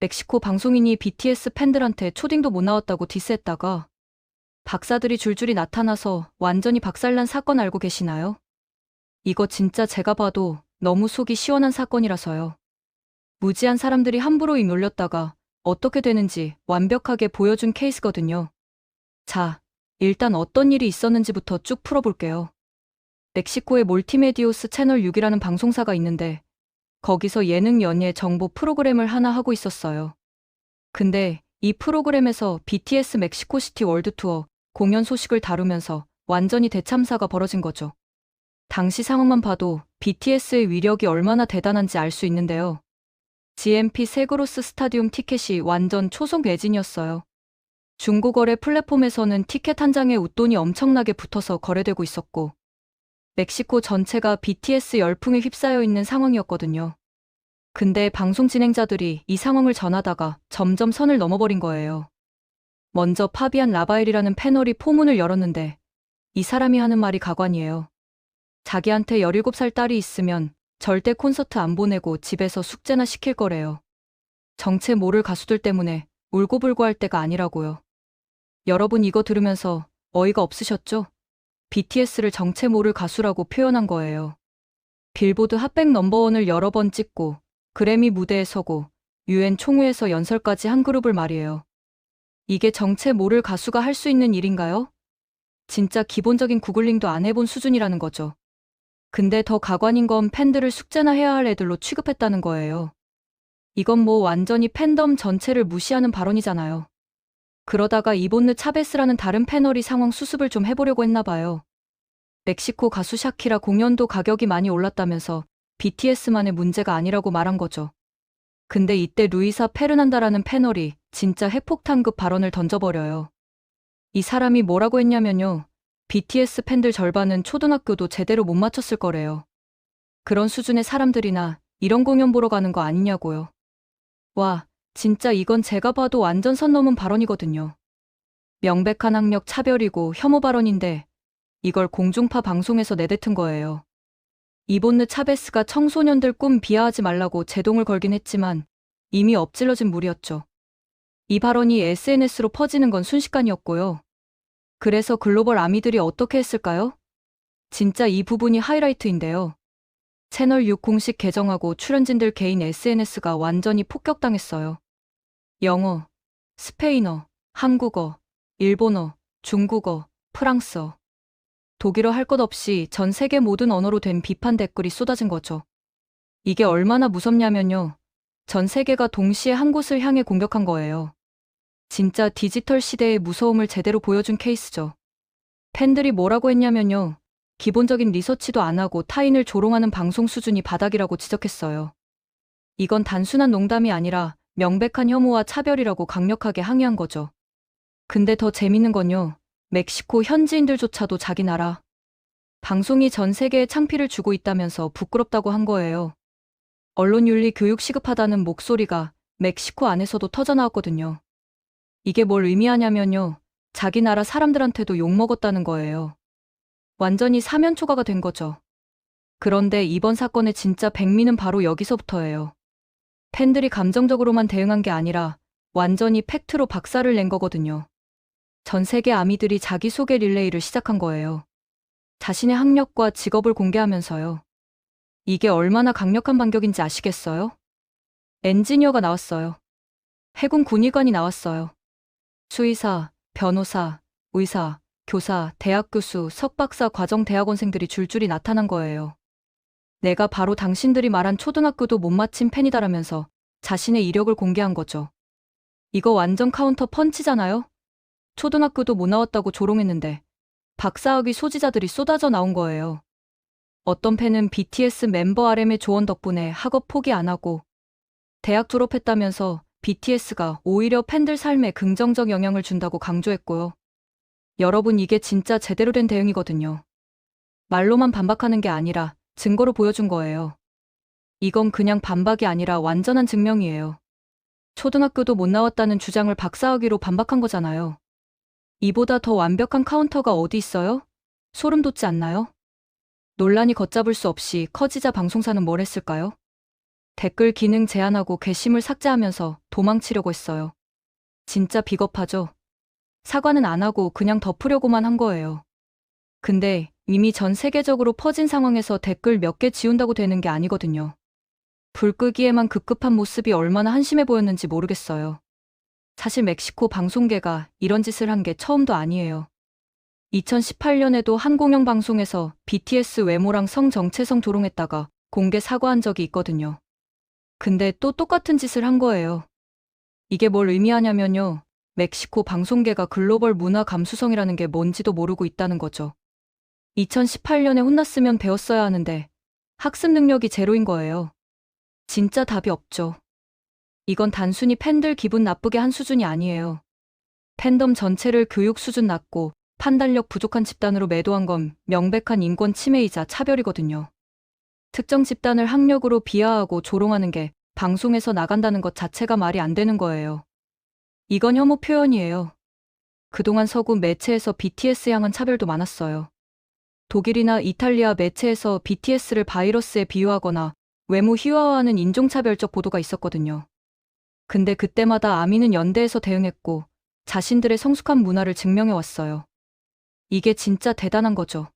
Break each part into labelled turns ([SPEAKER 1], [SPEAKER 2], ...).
[SPEAKER 1] 멕시코 방송인이 BTS 팬들한테 초딩도 못 나왔다고 디스했다가 박사들이 줄줄이 나타나서 완전히 박살난 사건 알고 계시나요? 이거 진짜 제가 봐도 너무 속이 시원한 사건이라서요. 무지한 사람들이 함부로 입 놀렸다가 어떻게 되는지 완벽하게 보여준 케이스거든요. 자, 일단 어떤 일이 있었는지부터 쭉 풀어볼게요. 멕시코의 몰티메디오스 채널 6이라는 방송사가 있는데 거기서 예능 연예 정보 프로그램을 하나 하고 있었어요. 근데 이 프로그램에서 BTS 멕시코시티 월드 투어 공연 소식을 다루면서 완전히 대참사가 벌어진 거죠. 당시 상황만 봐도 BTS의 위력이 얼마나 대단한지 알 수 있는데요. GMP 세그로스 스타디움 티켓이 완전 초속 매진이었어요. 중고거래 플랫폼에서는 티켓 한 장에 웃돈이 엄청나게 붙어서 거래되고 있었고 멕시코 전체가 BTS 열풍에 휩싸여 있는 상황이었거든요. 근데 방송 진행자들이 이 상황을 전하다가 점점 선을 넘어버린 거예요. 먼저 파비안 라바엘이라는 패널이 포문을 열었는데 이 사람이 하는 말이 가관이에요. 자기한테 17살 딸이 있으면 절대 콘서트 안 보내고 집에서 숙제나 시킬 거래요. 정체 모를 가수들 때문에 울고불고 할 때가 아니라고요. 여러분 이거 들으면서 어이가 없으셨죠? BTS를 정체 모를 가수라고 표현한 거예요. 빌보드 핫백 넘버원을 여러 번 찍고 그래미 무대에 서고 UN 총회에서 연설까지 한 그룹을 말이에요. 이게 정체 모를 가수가 할 수 있는 일인가요? 진짜 기본적인 구글링도 안 해본 수준이라는 거죠. 근데 더 가관인 건 팬들을 숙제나 해야 할 애들로 취급했다는 거예요. 이건 뭐 완전히 팬덤 전체를 무시하는 발언이잖아요. 그러다가 이본느 차베스라는 다른 패널이 상황 수습을 좀 해보려고 했나 봐요. 멕시코 가수 샤키라 공연도 가격이 많이 올랐다면서 BTS만의 문제가 아니라고 말한 거죠. 근데 이때 루이사 페르난다라는 패널이 진짜 핵폭탄급 발언을 던져버려요. 이 사람이 뭐라고 했냐면요. BTS 팬들 절반은 초등학교도 제대로 못 마쳤을 거래요. 그런 수준의 사람들이나 이런 공연 보러 가는 거 아니냐고요. 와, 진짜 이건 제가 봐도 완전 선 넘은 발언이거든요. 명백한 학력 차별이고 혐오 발언인데 이걸 공중파 방송에서 내뱉은 거예요. 이본느 차베스가 청소년들 꿈 비하하지 말라고 제동을 걸긴 했지만 이미 엎질러진 물이었죠. 이 발언이 SNS로 퍼지는 건 순식간이었고요. 그래서 글로벌 아미들이 어떻게 했을까요? 진짜 이 부분이 하이라이트인데요. 채널 6 공식 계정하고 출연진들 개인 SNS가 완전히 폭격당했어요. 영어, 스페인어, 한국어, 일본어, 중국어, 프랑스어, 독일어 할 것 없이 전 세계 모든 언어로 된 비판 댓글이 쏟아진 거죠. 이게 얼마나 무섭냐면요. 전 세계가 동시에 한 곳을 향해 공격한 거예요. 진짜 디지털 시대의 무서움을 제대로 보여준 케이스죠. 팬들이 뭐라고 했냐면요. 기본적인 리서치도 안 하고 타인을 조롱하는 방송 수준이 바닥이라고 지적했어요. 이건 단순한 농담이 아니라 명백한 혐오와 차별이라고 강력하게 항의한 거죠. 근데 더 재밌는 건요. 멕시코 현지인들조차도 자기 나라 방송이 전 세계에 창피를 주고 있다면서 부끄럽다고 한 거예요. 언론윤리 교육 시급하다는 목소리가 멕시코 안에서도 터져나왔거든요. 이게 뭘 의미하냐면요. 자기 나라 사람들한테도 욕먹었다는 거예요. 완전히 사면 초과가 된 거죠. 그런데 이번 사건의 진짜 백미는 바로 여기서부터예요. 팬들이 감정적으로만 대응한 게 아니라 완전히 팩트로 박살을 낸 거거든요. 전 세계 아미들이 자기소개 릴레이를 시작한 거예요. 자신의 학력과 직업을 공개하면서요. 이게 얼마나 강력한 반격인지 아시겠어요? 엔지니어가 나왔어요. 해군 군의관이 나왔어요. 수의사, 변호사, 의사, 교사, 대학 교수, 석박사 과정 대학원생들이 줄줄이 나타난 거예요. 내가 바로 당신들이 말한 초등학교도 못 마친 팬이다라면서 자신의 이력을 공개한 거죠. 이거 완전 카운터 펀치잖아요? 초등학교도 못 나왔다고 조롱했는데 박사학위 소지자들이 쏟아져 나온 거예요. 어떤 팬은 BTS 멤버 RM의 조언 덕분에 학업 포기 안 하고 대학 졸업했다면서 BTS가 오히려 팬들 삶에 긍정적 영향을 준다고 강조했고요. 여러분 이게 진짜 제대로 된 대응이거든요. 말로만 반박하는 게 아니라 증거로 보여준 거예요. 이건 그냥 반박이 아니라 완전한 증명이에요. 초등학교도 못 나왔다는 주장을 박사학위로 반박한 거잖아요. 이보다 더 완벽한 카운터가 어디 있어요? 소름 돋지 않나요? 논란이 걷잡을 수 없이 커지자 방송사는 뭘 했을까요? 댓글 기능 제한하고 게시물 삭제하면서 도망치려고 했어요. 진짜 비겁하죠? 사과는 안 하고 그냥 덮으려고만 한 거예요. 근데 이미 전 세계적으로 퍼진 상황에서 댓글 몇 개 지운다고 되는 게 아니거든요. 불 끄기에만 급급한 모습이 얼마나 한심해 보였는지 모르겠어요. 사실 멕시코 방송계가 이런 짓을 한 게 처음도 아니에요. 2018년에도 한 공영 방송에서 BTS 외모랑 성 정체성 조롱했다가 공개 사과한 적이 있거든요. 근데 또 똑같은 짓을 한 거예요. 이게 뭘 의미하냐면요. 멕시코 방송계가 글로벌 문화 감수성이라는 게 뭔지도 모르고 있다는 거죠. 2018년에 혼났으면 배웠어야 하는데 학습 능력이 제로인 거예요. 진짜 답이 없죠. 이건 단순히 팬들 기분 나쁘게 한 수준이 아니에요. 팬덤 전체를 교육 수준 낮고 판단력 부족한 집단으로 매도한 건 명백한 인권 침해이자 차별이거든요. 특정 집단을 학력으로 비하하고 조롱하는 게 방송에서 나간다는 것 자체가 말이 안 되는 거예요. 이건 혐오 표현이에요. 그동안 서구 매체에서 BTS 향한 차별도 많았어요. 독일이나 이탈리아 매체에서 BTS를 바이러스에 비유하거나 외모 희화화하는 인종차별적 보도가 있었거든요. 근데 그때마다 아미는 연대에서 대응했고 자신들의 성숙한 문화를 증명해 왔어요. 이게 진짜 대단한 거죠.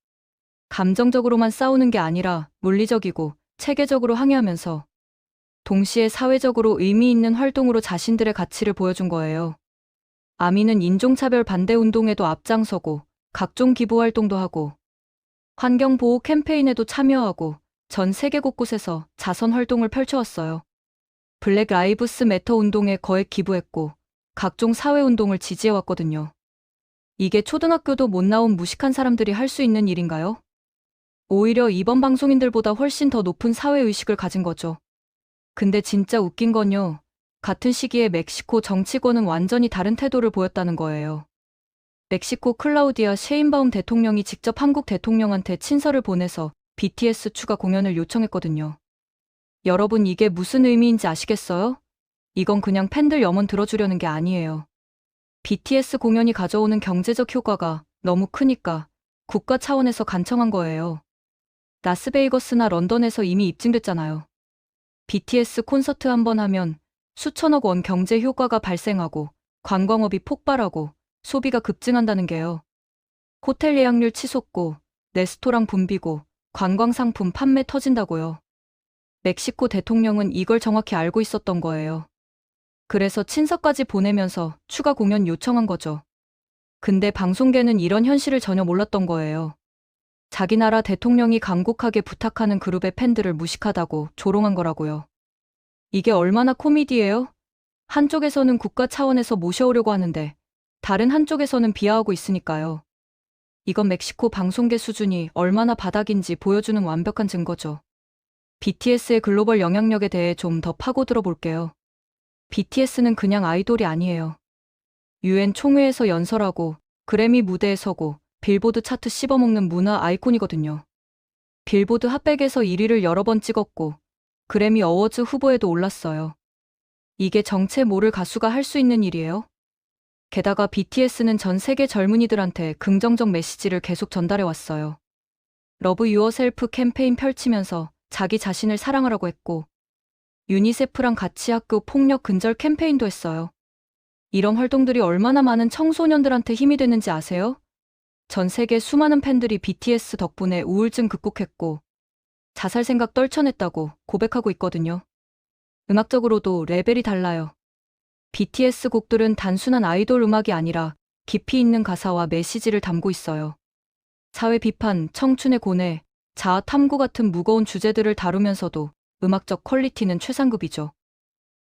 [SPEAKER 1] 감정적으로만 싸우는 게 아니라 물리적이고 체계적으로 항의하면서 동시에 사회적으로 의미 있는 활동으로 자신들의 가치를 보여준 거예요. 아미는 인종차별 반대 운동에도 앞장서고 각종 기부 활동도 하고 환경보호 캠페인에도 참여하고 전 세계 곳곳에서 자선 활동을 펼쳐왔어요. 블랙 라이브스 매터 운동에 거액 기부했고 각종 사회운동을 지지해왔거든요. 이게 초등학교도 못 나온 무식한 사람들이 할 수 있는 일인가요? 오히려 이번 방송인들보다 훨씬 더 높은 사회의식을 가진 거죠. 근데 진짜 웃긴 건요. 같은 시기에 멕시코 정치권은 완전히 다른 태도를 보였다는 거예요. 멕시코 클라우디아 셰인바움 대통령이 직접 한국 대통령한테 친서를 보내서 BTS 추가 공연을 요청했거든요. 여러분 이게 무슨 의미인지 아시겠어요? 이건 그냥 팬들 염원 들어주려는 게 아니에요. BTS 공연이 가져오는 경제적 효과가 너무 크니까 국가 차원에서 간청한 거예요. 라스베이거스나 런던에서 이미 입증됐잖아요. BTS 콘서트 한 번 하면 수천억 원 경제 효과가 발생하고 관광업이 폭발하고 소비가 급증한다는 게요. 호텔 예약률 치솟고 레스토랑 붐비고 관광 상품 판매 터진다고요. 멕시코 대통령은 이걸 정확히 알고 있었던 거예요. 그래서 친서까지 보내면서 추가 공연 요청한 거죠. 근데 방송계는 이런 현실을 전혀 몰랐던 거예요. 자기 나라 대통령이 간곡하게 부탁하는 그룹의 팬들을 무식하다고 조롱한 거라고요. 이게 얼마나 코미디예요? 한쪽에서는 국가 차원에서 모셔오려고 하는데 다른 한쪽에서는 비하하고 있으니까요. 이건 멕시코 방송계 수준이 얼마나 바닥인지 보여주는 완벽한 증거죠. BTS의 글로벌 영향력에 대해 좀 더 파고들어 볼게요. BTS는 그냥 아이돌이 아니에요. UN 총회에서 연설하고 그래미 무대에 서고 빌보드 차트 씹어먹는 문화 아이콘이거든요. 빌보드 핫백에서 1위를 여러 번 찍었고 그래미 어워즈 후보에도 올랐어요. 이게 정체 모를 가수가 할 수 있는 일이에요? 게다가 BTS는 전 세계 젊은이들한테 긍정적 메시지를 계속 전달해 왔어요. 러브 유어셀프 캠페인 펼치면서 자기 자신을 사랑하라고 했고 유니세프랑 같이 학교 폭력 근절 캠페인도 했어요. 이런 활동들이 얼마나 많은 청소년들한테 힘이 되는지 아세요? 전 세계 수많은 팬들이 BTS 덕분에 우울증 극복했고 자살 생각 떨쳐냈다고 고백하고 있거든요. 음악적으로도 레벨이 달라요. BTS 곡들은 단순한 아이돌 음악이 아니라 깊이 있는 가사와 메시지를 담고 있어요. 사회 비판, 청춘의 고뇌, 자아 탐구 같은 무거운 주제들을 다루면서도 음악적 퀄리티는 최상급이죠.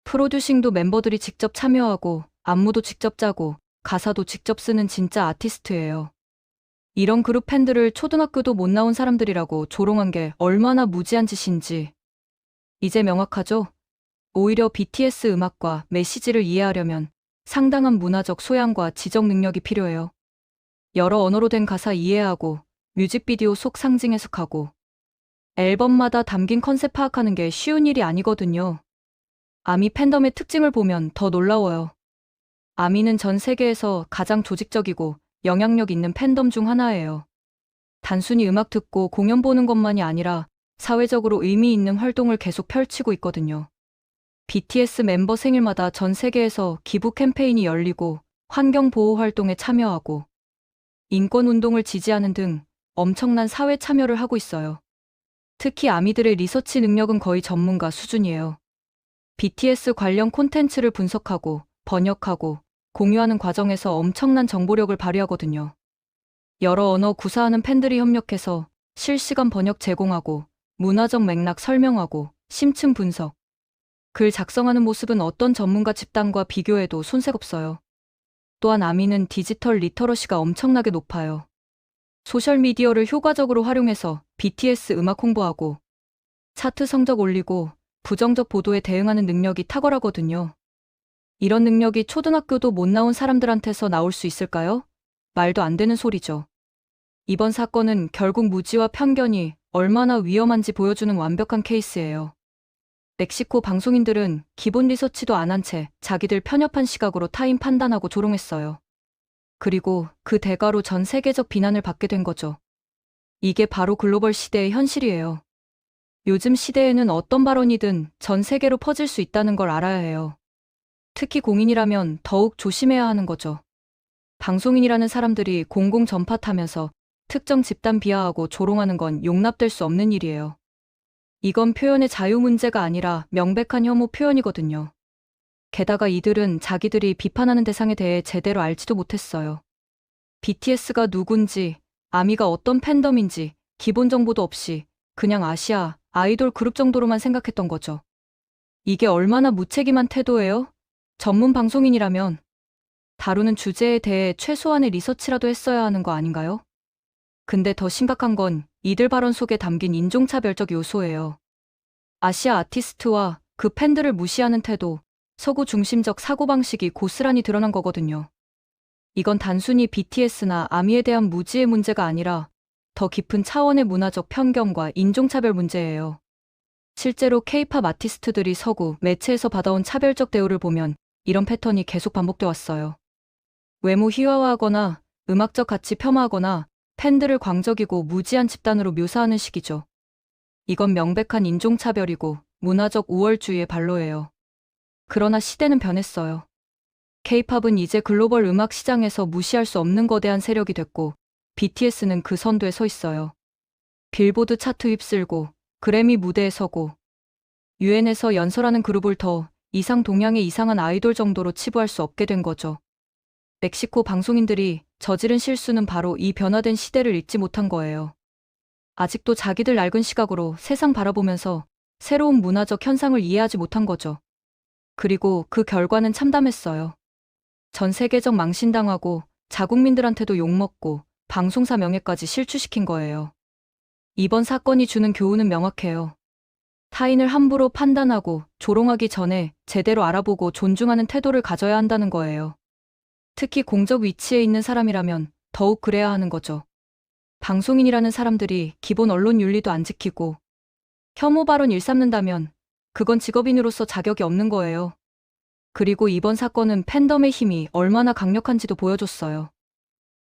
[SPEAKER 1] 프로듀싱도 멤버들이 직접 참여하고 안무도 직접 짜고 가사도 직접 쓰는 진짜 아티스트예요. 이런 그룹 팬들을 초등학교도 못 나온 사람들이라고 조롱한 게 얼마나 무지한 짓인지. 이제 명확하죠? 오히려 BTS 음악과 메시지를 이해하려면 상당한 문화적 소양과 지적 능력이 필요해요. 여러 언어로 된 가사 이해하고 뮤직비디오 속 상징 해석하고 앨범마다 담긴 컨셉 파악하는 게 쉬운 일이 아니거든요. 아미 팬덤의 특징을 보면 더 놀라워요. 아미는 전 세계에서 가장 조직적이고 영향력 있는 팬덤 중 하나예요. 단순히 음악 듣고 공연 보는 것만이 아니라 사회적으로 의미 있는 활동을 계속 펼치고 있거든요. BTS 멤버 생일마다 전 세계에서 기부 캠페인이 열리고 환경보호 활동에 참여하고 인권운동을 지지하는 등 엄청난 사회 참여를 하고 있어요. 특히 아미들의 리서치 능력은 거의 전문가 수준이에요. BTS 관련 콘텐츠를 분석하고 번역하고 공유하는 과정에서 엄청난 정보력을 발휘하거든요. 여러 언어 구사하는 팬들이 협력해서 실시간 번역 제공하고 문화적 맥락 설명하고 심층 분석. 글 작성하는 모습은 어떤 전문가 집단과 비교해도 손색 없어요. 또한 아미는 디지털 리터러시가 엄청나게 높아요. 소셜미디어를 효과적으로 활용해서 BTS 음악 홍보하고 차트 성적 올리고 부정적 보도에 대응하는 능력이 탁월하거든요. 이런 능력이 초등학교도 못 나온 사람들한테서 나올 수 있을까요? 말도 안 되는 소리죠. 이번 사건은 결국 무지와 편견이 얼마나 위험한지 보여주는 완벽한 케이스예요. 멕시코 방송인들은 기본 리서치도 안 한 채 자기들 편협한 시각으로 타인 판단하고 조롱했어요. 그리고 그 대가로 전 세계적 비난을 받게 된 거죠. 이게 바로 글로벌 시대의 현실이에요. 요즘 시대에는 어떤 발언이든 전 세계로 퍼질 수 있다는 걸 알아야 해요. 특히 공인이라면 더욱 조심해야 하는 거죠. 방송인이라는 사람들이 공공 전파 타면서 특정 집단 비하하고 조롱하는 건 용납될 수 없는 일이에요. 이건 표현의 자유 문제가 아니라 명백한 혐오 표현이거든요. 게다가 이들은 자기들이 비판하는 대상에 대해 제대로 알지도 못했어요. BTS가 누군지, 아미가 어떤 팬덤인지 기본 정보도 없이 그냥 아시아 아이돌 그룹 정도로만 생각했던 거죠. 이게 얼마나 무책임한 태도예요? 전문 방송인이라면 다루는 주제에 대해 최소한의 리서치라도 했어야 하는 거 아닌가요? 근데 더 심각한 건 이들 발언 속에 담긴 인종차별적 요소예요. 아시아 아티스트와 그 팬들을 무시하는 태도, 서구 중심적 사고방식이 고스란히 드러난 거거든요. 이건 단순히 BTS나 아미에 대한 무지의 문제가 아니라 더 깊은 차원의 문화적 편견과 인종차별 문제예요. 실제로 K-팝 아티스트들이 서구 매체에서 받아온 차별적 대우를 보면 이런 패턴이 계속 반복돼 왔어요. 외모 희화화하거나 음악적 가치 폄하하거나 팬들을 광적이고 무지한 집단으로 묘사하는 식이죠. 이건 명백한 인종차별이고 문화적 우월주의의 발로예요. 그러나 시대는 변했어요. K-팝은 이제 글로벌 음악 시장에서 무시할 수 없는 거대한 세력이 됐고 BTS는 그 선두에 서 있어요. 빌보드 차트 휩쓸고 그래미 무대에 서고 유엔에서 연설하는 그룹을 더 이상 동양의 이상한 아이돌 정도로 치부할 수 없게 된 거죠. 멕시코 방송인들이 저지른 실수는 바로 이 변화된 시대를 읽지 못한 거예요. 아직도 자기들 낡은 시각으로 세상 바라보면서 새로운 문화적 현상을 이해하지 못한 거죠. 그리고 그 결과는 참담했어요. 전 세계적 망신당하고 자국민들한테도 욕먹고 방송사 명예까지 실추시킨 거예요. 이번 사건이 주는 교훈은 명확해요. 타인을 함부로 판단하고 조롱하기 전에 제대로 알아보고 존중하는 태도를 가져야 한다는 거예요. 특히 공적 위치에 있는 사람이라면 더욱 그래야 하는 거죠. 방송인이라는 사람들이 기본 언론 윤리도 안 지키고 혐오 발언 일삼는다면 그건 직업인으로서 자격이 없는 거예요. 그리고 이번 사건은 팬덤의 힘이 얼마나 강력한지도 보여줬어요.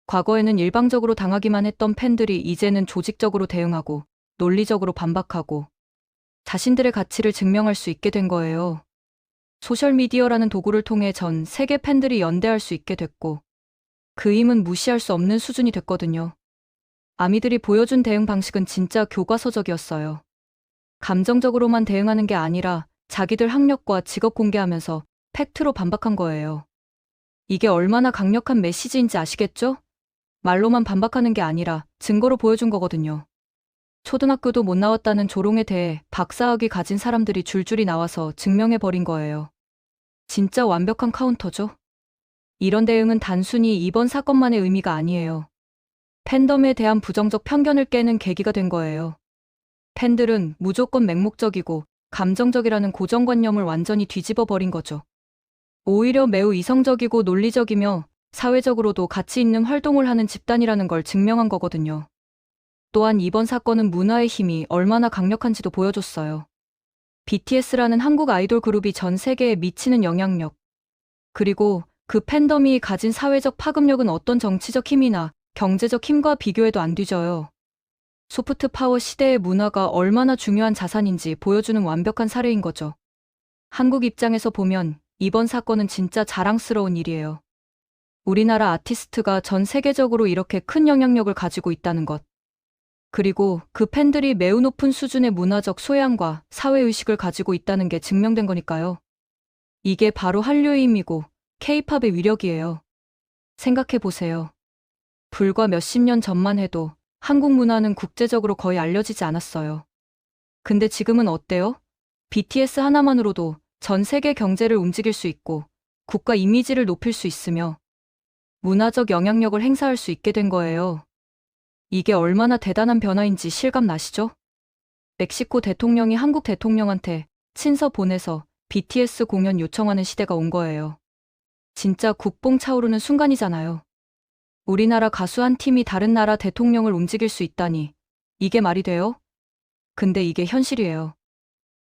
[SPEAKER 1] 과거에는 일방적으로 당하기만 했던 팬들이 이제는 조직적으로 대응하고 논리적으로 반박하고 자신들의 가치를 증명할 수 있게 된 거예요. 소셜미디어라는 도구를 통해 전 세계 팬들이 연대할 수 있게 됐고 그 힘은 무시할 수 없는 수준이 됐거든요. 아미들이 보여준 대응 방식은 진짜 교과서적이었어요. 감정적으로만 대응하는 게 아니라 자기들 학력과 직업 공개하면서 팩트로 반박한 거예요. 이게 얼마나 강력한 메시지인지 아시겠죠? 말로만 반박하는 게 아니라 증거로 보여준 거거든요. 초등학교도 못 나왔다는 조롱에 대해 박사학위 가진 사람들이 줄줄이 나와서 증명해버린 거예요. 진짜 완벽한 카운터죠? 이런 대응은 단순히 이번 사건만의 의미가 아니에요. 팬덤에 대한 부정적 편견을 깨는 계기가 된 거예요. 팬들은 무조건 맹목적이고 감정적이라는 고정관념을 완전히 뒤집어 버린 거죠. 오히려 매우 이성적이고 논리적이며 사회적으로도 가치 있는 활동을 하는 집단이라는 걸 증명한 거거든요. 또한 이번 사건은 문화의 힘이 얼마나 강력한지도 보여줬어요. BTS라는 한국 아이돌 그룹이 전 세계에 미치는 영향력, 그리고 그 팬덤이 가진 사회적 파급력은 어떤 정치적 힘이나 경제적 힘과 비교해도 안 뒤져요. 소프트 파워 시대의 문화가 얼마나 중요한 자산인지 보여주는 완벽한 사례인 거죠. 한국 입장에서 보면 이번 사건은 진짜 자랑스러운 일이에요. 우리나라 아티스트가 전 세계적으로 이렇게 큰 영향력을 가지고 있다는 것. 그리고 그 팬들이 매우 높은 수준의 문화적 소양과 사회의식을 가지고 있다는 게 증명된 거니까요. 이게 바로 한류의 힘이고 K-팝의 위력이에요. 생각해보세요. 불과 몇십 년 전만 해도 한국 문화는 국제적으로 거의 알려지지 않았어요. 근데 지금은 어때요? BTS 하나만으로도 전 세계 경제를 움직일 수 있고 국가 이미지를 높일 수 있으며 문화적 영향력을 행사할 수 있게 된 거예요. 이게 얼마나 대단한 변화인지 실감 나시죠? 멕시코 대통령이 한국 대통령한테 친서 보내서 BTS 공연 요청하는 시대가 온 거예요. 진짜 국뽕 차오르는 순간이잖아요. 우리나라 가수 한 팀이 다른 나라 대통령을 움직일 수 있다니. 이게 말이 돼요? 근데 이게 현실이에요.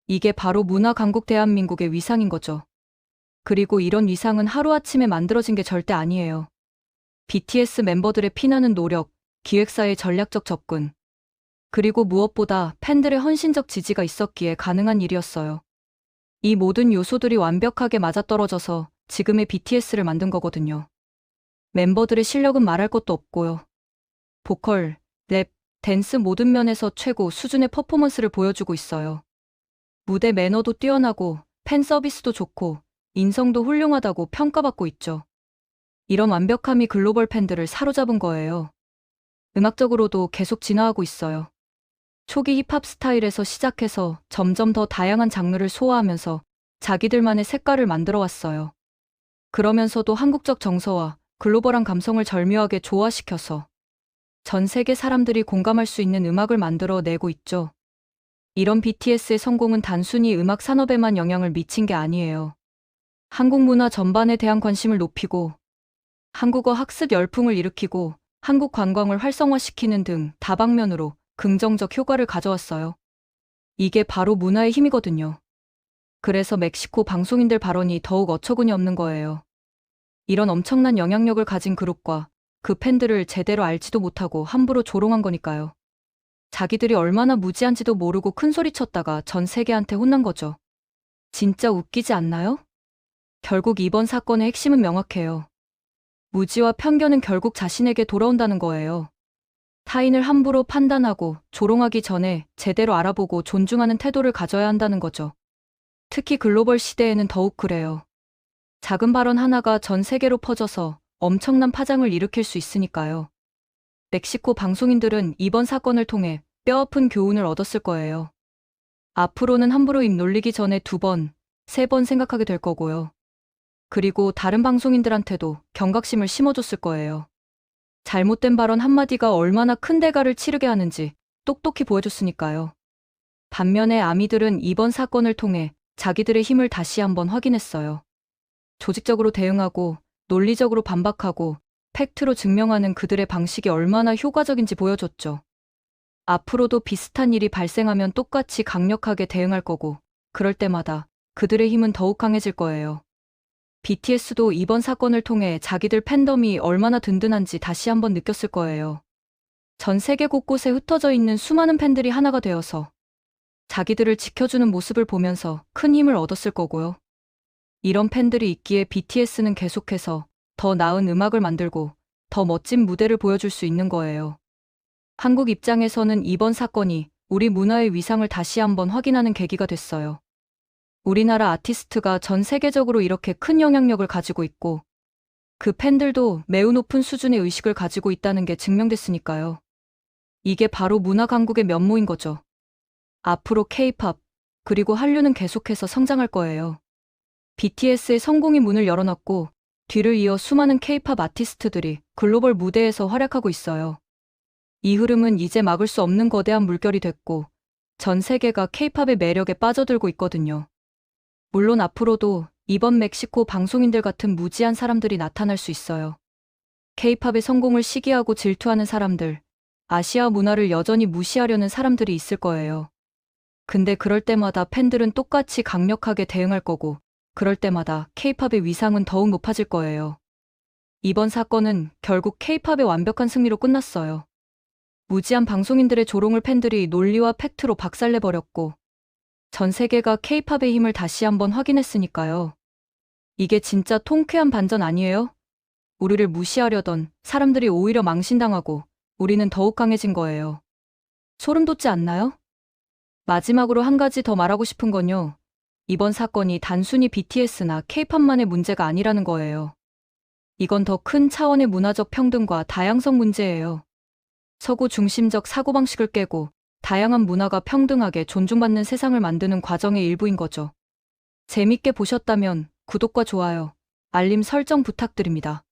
[SPEAKER 1] 이게 바로 문화 강국 대한민국의 위상인 거죠. 그리고 이런 위상은 하루아침에 만들어진 게 절대 아니에요. BTS 멤버들의 피나는 노력, 기획사의 전략적 접근, 그리고 무엇보다 팬들의 헌신적 지지가 있었기에 가능한 일이었어요. 이 모든 요소들이 완벽하게 맞아떨어져서 지금의 BTS를 만든 거거든요. 멤버들의 실력은 말할 것도 없고요. 보컬, 랩, 댄스 모든 면에서 최고 수준의 퍼포먼스를 보여주고 있어요. 무대 매너도 뛰어나고 팬 서비스도 좋고 인성도 훌륭하다고 평가받고 있죠. 이런 완벽함이 글로벌 팬들을 사로잡은 거예요. 음악적으로도 계속 진화하고 있어요. 초기 힙합 스타일에서 시작해서 점점 더 다양한 장르를 소화하면서 자기들만의 색깔을 만들어 왔어요. 그러면서도 한국적 정서와 글로벌한 감성을 절묘하게 조화시켜서 전 세계 사람들이 공감할 수 있는 음악을 만들어 내고 있죠. 이런 BTS의 성공은 단순히 음악 산업에만 영향을 미친 게 아니에요. 한국 문화 전반에 대한 관심을 높이고 한국어 학습 열풍을 일으키고 한국 관광을 활성화시키는 등 다방면으로 긍정적 효과를 가져왔어요. 이게 바로 문화의 힘이거든요. 그래서 멕시코 방송인들 발언이 더욱 어처구니 없는 거예요. 이런 엄청난 영향력을 가진 그룹과 그 팬들을 제대로 알지도 못하고 함부로 조롱한 거니까요. 자기들이 얼마나 무지한지도 모르고 큰소리쳤다가 전 세계한테 혼난 거죠. 진짜 웃기지 않나요? 결국 이번 사건의 핵심은 명확해요. 무지와 편견은 결국 자신에게 돌아온다는 거예요. 타인을 함부로 판단하고 조롱하기 전에 제대로 알아보고 존중하는 태도를 가져야 한다는 거죠. 특히 글로벌 시대에는 더욱 그래요. 작은 발언 하나가 전 세계로 퍼져서 엄청난 파장을 일으킬 수 있으니까요. 멕시코 방송인들은 이번 사건을 통해 뼈아픈 교훈을 얻었을 거예요. 앞으로는 함부로 입 놀리기 전에 2번, 3번 생각하게 될 거고요. 그리고 다른 방송인들한테도 경각심을 심어줬을 거예요. 잘못된 발언 한마디가 얼마나 큰 대가를 치르게 하는지 똑똑히 보여줬으니까요. 반면에 아미들은 이번 사건을 통해 자기들의 힘을 다시 한번 확인했어요. 조직적으로 대응하고 논리적으로 반박하고 팩트로 증명하는 그들의 방식이 얼마나 효과적인지 보여줬죠. 앞으로도 비슷한 일이 발생하면 똑같이 강력하게 대응할 거고 그럴 때마다 그들의 힘은 더욱 강해질 거예요. BTS도 이번 사건을 통해 자기들 팬덤이 얼마나 든든한지 다시 한번 느꼈을 거예요. 전 세계 곳곳에 흩어져 있는 수많은 팬들이 하나가 되어서 자기들을 지켜주는 모습을 보면서 큰 힘을 얻었을 거고요. 이런 팬들이 있기에 BTS는 계속해서 더 나은 음악을 만들고 더 멋진 무대를 보여줄 수 있는 거예요. 한국 입장에서는 이번 사건이 우리 문화의 위상을 다시 한번 확인하는 계기가 됐어요. 우리나라 아티스트가 전 세계적으로 이렇게 큰 영향력을 가지고 있고 그 팬들도 매우 높은 수준의 의식을 가지고 있다는 게 증명됐으니까요. 이게 바로 문화 강국의 면모인 거죠. 앞으로 K-팝, 그리고 한류는 계속해서 성장할 거예요. BTS의 성공이 문을 열어놨고 뒤를 이어 수많은 K-팝 아티스트들이 글로벌 무대에서 활약하고 있어요. 이 흐름은 이제 막을 수 없는 거대한 물결이 됐고 전 세계가 K-팝의 매력에 빠져들고 있거든요. 물론 앞으로도 이번 멕시코 방송인들 같은 무지한 사람들이 나타날 수 있어요. K-팝의 성공을 시기하고 질투하는 사람들, 아시아 문화를 여전히 무시하려는 사람들이 있을 거예요. 근데 그럴 때마다 팬들은 똑같이 강력하게 대응할 거고 그럴 때마다 K-팝의 위상은 더욱 높아질 거예요. 이번 사건은 결국 K-팝의 완벽한 승리로 끝났어요. 무지한 방송인들의 조롱을 팬들이 논리와 팩트로 박살내버렸고 전 세계가 케이팝의 힘을 다시 한번 확인했으니까요. 이게 진짜 통쾌한 반전 아니에요? 우리를 무시하려던 사람들이 오히려 망신당하고 우리는 더욱 강해진 거예요. 소름 돋지 않나요? 마지막으로 한 가지 더 말하고 싶은 건요. 이번 사건이 단순히 BTS나 케이팝만의 문제가 아니라는 거예요. 이건 더 큰 차원의 문화적 평등과 다양성 문제예요. 서구 중심적 사고방식을 깨고 다양한 문화가 평등하게 존중받는 세상을 만드는 과정의 일부인 거죠. 재밌게 보셨다면 구독과 좋아요, 알림 설정 부탁드립니다.